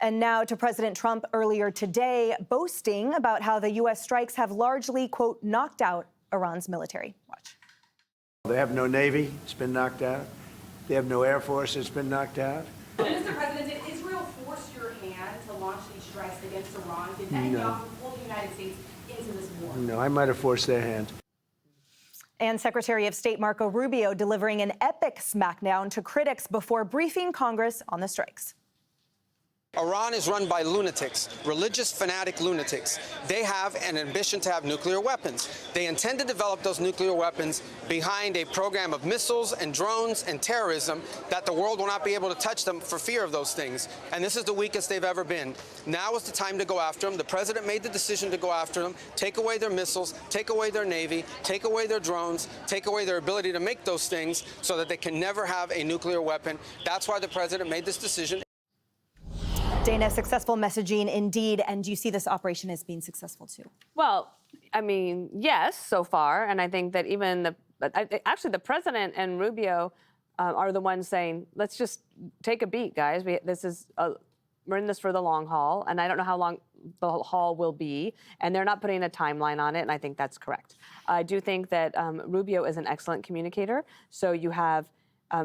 And now to President Trump earlier today, boasting about how the U.S. strikes have largely, quote, knocked out Iran's military. Watch. They have no Navy. It's been knocked out. They have no Air Force. It's been knocked out. Mr. President, did Israel force your hand to launch these strikes against Iran? Did Netanyahu pull the United States into this war? No, I might have forced their hand. And Secretary of State Marco Rubio delivering an epic smackdown to critics before briefing Congress on the strikes. Iran is run by lunatics, religious fanatic lunatics. They have an ambition to have nuclear weapons. They intend to develop those nuclear weapons behind a program of missiles and drones and terrorism that the world will not be able to touch them for fear of those things. And this is the weakest they've ever been. Now is the time to go after them. The president made the decision to go after them, take away their missiles, take away their Navy, take away their drones, take away their ability to make those things so that they can never have a nuclear weapon. That's why the president made this decision. Dana, successful messaging indeed, and do you see this operation as being successful too? Well, I mean, yes, so far, and I think that even actually the president and Rubio are the ones saying, let's just take a beat, guys. We're in this for the long haul, and I don't know how long the haul will be, and they're not putting a timeline on it, and I think that's correct. I do think that Rubio is an excellent communicator, so you have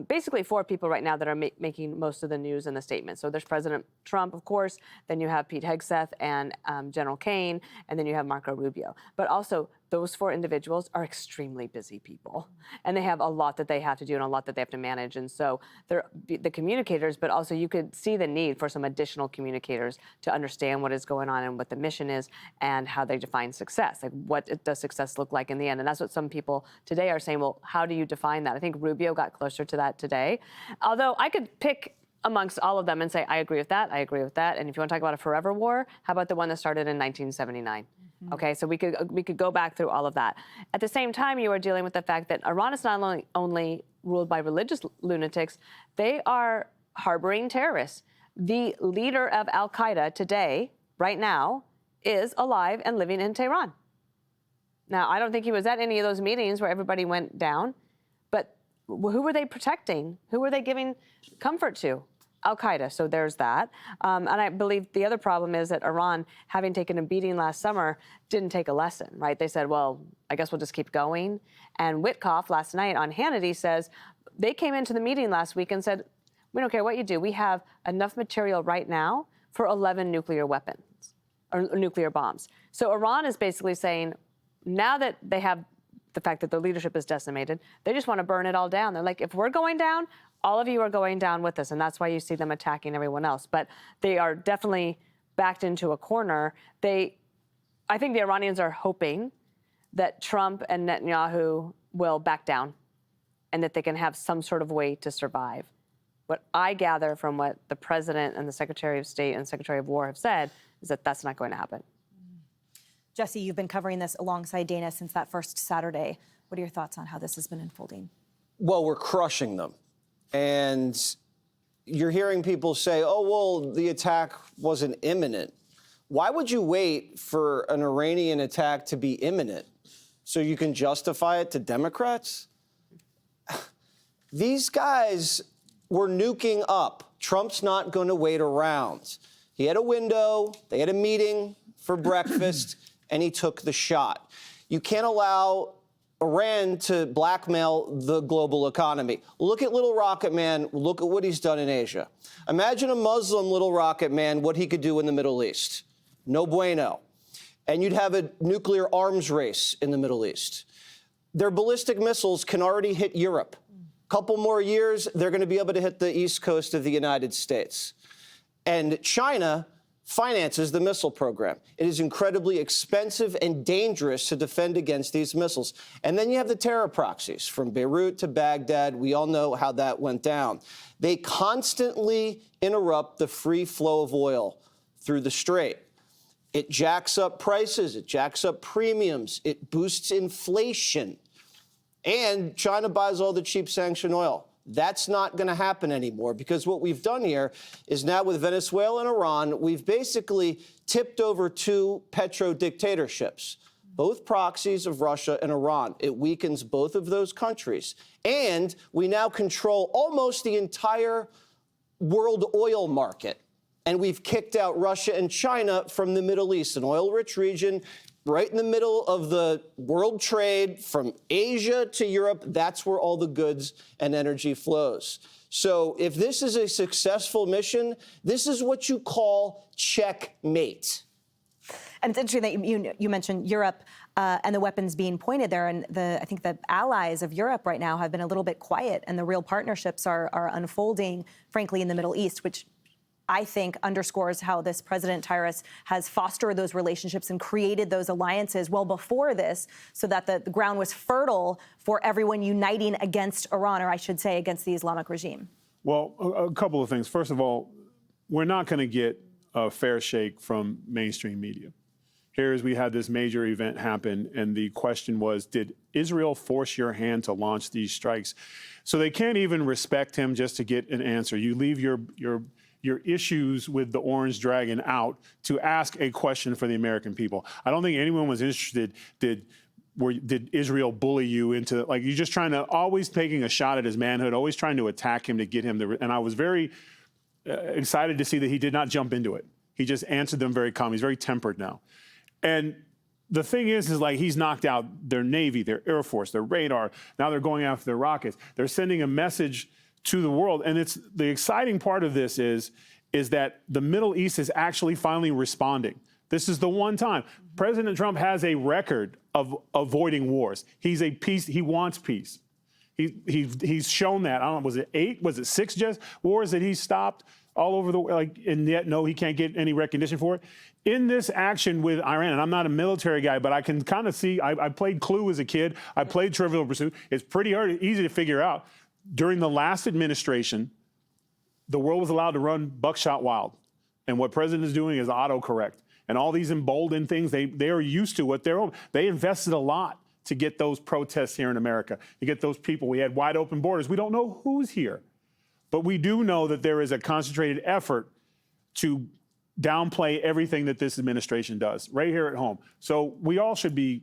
basically four people right now that are making most of the news and the statements. So there's President Trump, of course, then you have Pete Hegseth and General Kane, and then you have Marco Rubio. But also, those four individuals are extremely busy people, and they have a lot that they have to do and a lot that they have to manage. And so they're the communicators, but also you could see the need for some additional communicators to understand what is going on and what the mission is and how they define success. Like, what does success look like in the end? And that's what some people today are saying, well, how do you define that? I think Rubio got closer to that today. Although I could pick amongst all of them and say, I agree with that, I agree with that. And if you want to talk about a forever war, how about the one that started in 1979? Okay, so we could go back through all of that. At the same time, you are dealing with the fact that Iran is not only ruled by religious lunatics, they are harboring terrorists. The leader of al-Qaeda today, right now, is alive and living in Tehran. Now, I don't think he was at any of those meetings where everybody went down, but who were they protecting? Who were they giving comfort to? Al-Qaeda, so there's that. And I believe the other problem is that Iran, having taken a beating last summer, didn't take a lesson, right? They said, well, I guess we'll just keep going. And Witkoff last night on Hannity says, they came into the meeting last week and said, we don't care what you do. We have enough material right now for 11 nuclear weapons, or nuclear bombs. So Iran is basically saying, now that they have the fact that their leadership is decimated, they just want to burn it all down. They're like, if we're going down, all of you are going down with us, and that's why you see them attacking everyone else. But they are definitely backed into a corner. I think the Iranians are hoping that Trump and Netanyahu will back down and that they can have some sort of way to survive. What I gather from what the president and the Secretary of State and Secretary of War have said is that that's not going to happen. Jesse, you've been covering this alongside Dana since that first Saturday. What are your thoughts on how this has been unfolding? Well, we're crushing them. And you're hearing people say, oh, well, the attack wasn't imminent. Why would you wait for an Iranian attack to be imminent so you can justify it to Democrats? These guys were nuking up. Trump's not going to wait around. He had a window, they had a meeting for breakfast, and he took the shot. You can't allow Iran to blackmail the global economy. Look at Little Rocket Man. Look at what he's done in Asia. Imagine a Muslim Little Rocket Man, what he could do in the Middle East. No bueno. And you'd have a nuclear arms race in the Middle East. Their ballistic missiles can already hit Europe. Couple more years, they're going to be able to hit the east coast of the United States. And China finances the missile program. It is incredibly expensive and dangerous to defend against these missiles. And then you have the terror proxies from Beirut to Baghdad. We all know how that went down. They constantly interrupt the free flow of oil through the Strait. It jacks up prices. It jacks up premiums. It boosts inflation. And China buys all the cheap sanctioned oil. That's not going to happen anymore, because what we've done here is now with Venezuela and Iran, we've basically tipped over two petro-dictatorships, both proxies of Russia and Iran. It weakens both of those countries. And we now control almost the entire world oil market. And we've kicked out Russia and China from the Middle East, an oil-rich region right in the middle of the world trade from Asia to Europe. That's where all the goods and energy flows. So if this is a successful mission, this is what you call checkmate. And it's interesting that you mentioned Europe and the weapons being pointed there. And I think the allies of Europe right now have been a little bit quiet, and the real partnerships are unfolding, frankly, in the Middle East, which I think underscores how this President Tyrus has fostered those relationships and created those alliances well before this, so that the ground was fertile for everyone uniting against Iran, or I should say against the Islamic regime. Well, a couple of things. First of all, we're not going to get a fair shake from mainstream media. Here is we had this major event happen, and the question was, did Israel force your hand to launch these strikes? So they can't even respect him just to get an answer. You leave your issues with the Orange Dragon out to ask a question for the American people. I don't think anyone was interested, did Israel bully you into, like, you're just trying to, always taking a shot at his manhood, always trying to attack him to get him to, and I was very excited to see that he did not jump into it. He just answered them very calm. He's very tempered now. And the thing is like, he's knocked out their Navy, their Air Force, their radar. Now they're going after their rockets. They're sending a message to the world. And it's the exciting part of this is that the Middle East is actually finally responding. This is the one time. President Trump has a record of avoiding wars. He's a peace. He wants peace. He's shown that. I don't know, was it 8? Was it 6 just wars that he stopped all over the world? And yet, no, he can't get any recognition for it. In this action with Iran, and I'm not a military guy, but I can kind of see, I played Clue as a kid. I played Trivial Pursuit. It's pretty easy to figure out. During the last administration, the world was allowed to run buckshot wild. And what President is doing is autocorrect. And all these emboldened things, they are used to what they're on. They invested a lot to get those protests here in America, to get those people. We had wide open borders. We don't know who's here. But we do know that there is a concentrated effort to downplay everything that this administration does right here at home. So we all should be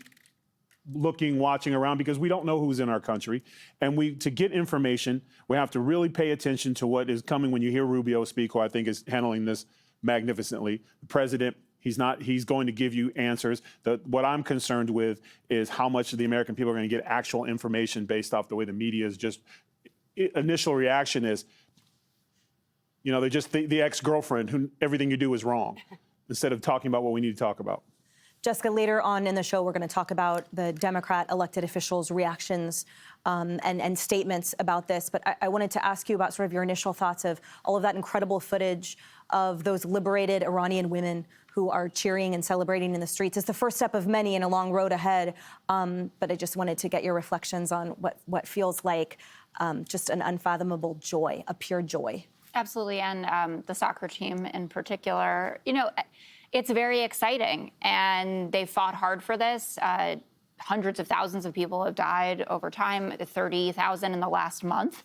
watching around, because we don't know who's in our country. And to get information, we have to really pay attention to what is coming. When you hear Rubio speak, who I think is handling this magnificently, the president, he's going to give you answers. What I'm concerned with is how much of the American people are going to get actual information based off the way the media is just, initial reaction is, you know, they're just the ex-girlfriend who everything you do is wrong, instead of talking about what we need to talk about. Jessica, later on in the show, we're going to talk about the Democrat elected officials' reactions and statements about this. But I wanted to ask you about sort of your initial thoughts of all of that incredible footage of those liberated Iranian women who are cheering and celebrating in the streets. It's the first step of many in a long road ahead. But I just wanted to get your reflections on what feels like just an unfathomable joy, a pure joy. Absolutely, and the soccer team in particular. You know, it's very exciting, and they fought hard for this. Hundreds of thousands of people have died over time, 30,000 in the last month,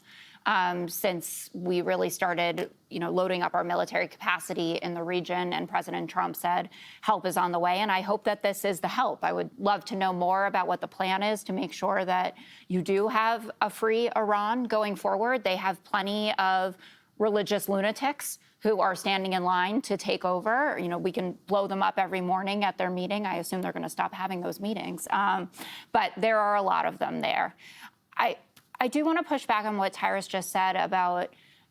since we really started, loading up our military capacity in the region. And President Trump said help is on the way, and I hope that this is the help. I would love to know more about what the plan is to make sure that you do have a free Iran going forward. They have plenty of religious lunatics who are standing in line to take over. We can blow them up every morning at their meeting. I assume they're going to stop having those meetings. But there are a lot of them there. I do want to push back on what Tyrus just said about,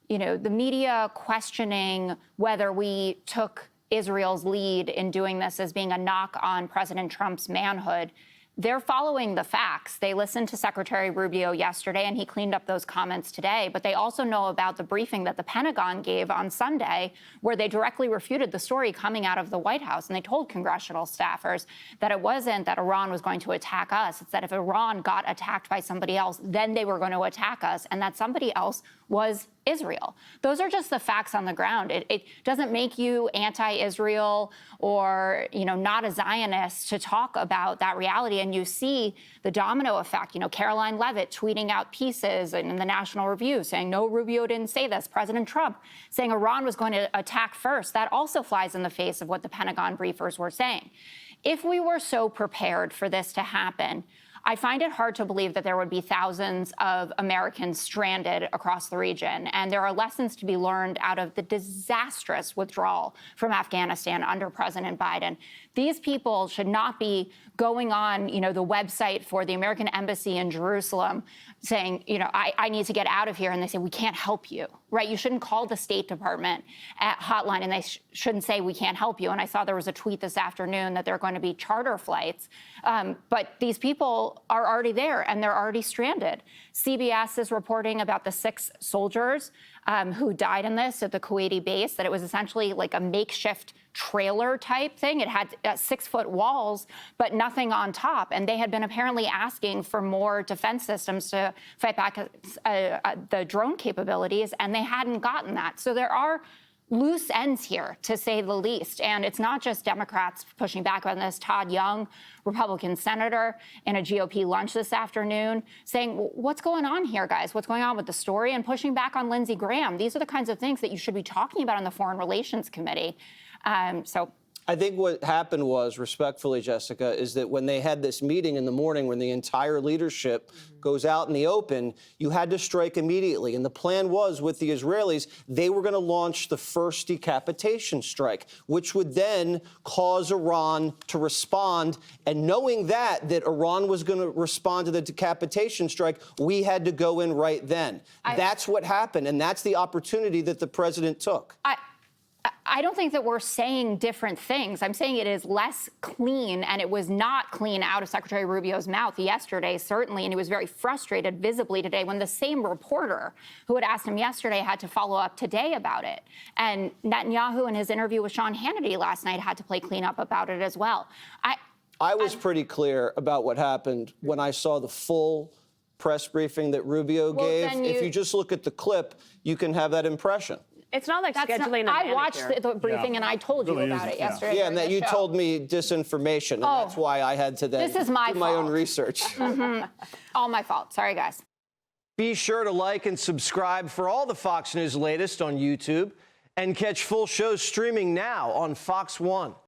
the media questioning whether we took Israel's lead in doing this as being a knock on President Trump's manhood. They're following the facts. They listened to Secretary Rubio yesterday, and he cleaned up those comments today. But they also know about the briefing that the Pentagon gave on Sunday, where they directly refuted the story coming out of the White House. And they told congressional staffers that it wasn't that Iran was going to attack us. It's that if Iran got attacked by somebody else, then they were going to attack us, and that somebody else was Israel. Those are just the facts on the ground. It doesn't make you anti-Israel or, not a Zionist to talk about that reality. And you see the domino effect. Caroline Leavitt tweeting out pieces in the National Review saying, no, Rubio didn't say this. President Trump saying Iran was going to attack first. That also flies in the face of what the Pentagon briefers were saying. If we were so prepared for this to happen, I find it hard to believe that there would be thousands of Americans stranded across the region. And there are lessons to be learned out of the disastrous withdrawal from Afghanistan under President Biden. These people should not be going on, the website for the American embassy in Jerusalem saying, I need to get out of here. And they say, we can't help you, right? You shouldn't call the State Department hotline and they shouldn't say, we can't help you. And I saw there was a tweet this afternoon that there are going to be charter flights. But these people are already there and they're already stranded. CBS is reporting about the 6 soldiers who died in this at the Kuwaiti base, that it was essentially like a makeshift trailer type thing. It had 6-foot walls, but nothing on top. And they had been apparently asking for more defense systems to fight back the drone capabilities, and they hadn't gotten that. So there are loose ends here, to say the least. And it's not just Democrats pushing back on this. Todd Young, Republican senator, in a GOP lunch this afternoon, saying, what's going on here, guys? What's going on with the story? And pushing back on Lindsey Graham. These are the kinds of things that you should be talking about in the Foreign Relations Committee. I think what happened was, respectfully, Jessica, is that when they had this meeting in the morning when the entire leadership goes out in the open, you had to strike immediately. And the plan was, with the Israelis, they were going to launch the first decapitation strike, which would then cause Iran to respond. And knowing that Iran was going to respond to the decapitation strike, we had to go in right then. That's what happened, and that's the opportunity that the president took. I don't think that we're saying different things. I'm saying it is less clean, and it was not clean out of Secretary Rubio's mouth yesterday, certainly, and he was very frustrated visibly today when the same reporter who had asked him yesterday had to follow up today about it. And Netanyahu, in his interview with Sean Hannity last night, had to play cleanup about it as well. I was pretty clear about what happened when I saw the full press briefing that Rubio gave. If you just look at the clip, you can have that impression. It's not like scheduling I watched the briefing and I told you about it yesterday. Yeah, and that you told me disinformation, and that's why I had to then do my own research. All my fault. Sorry, guys. Be sure to like and subscribe for all the Fox News latest on YouTube, and catch full shows streaming now on Fox One.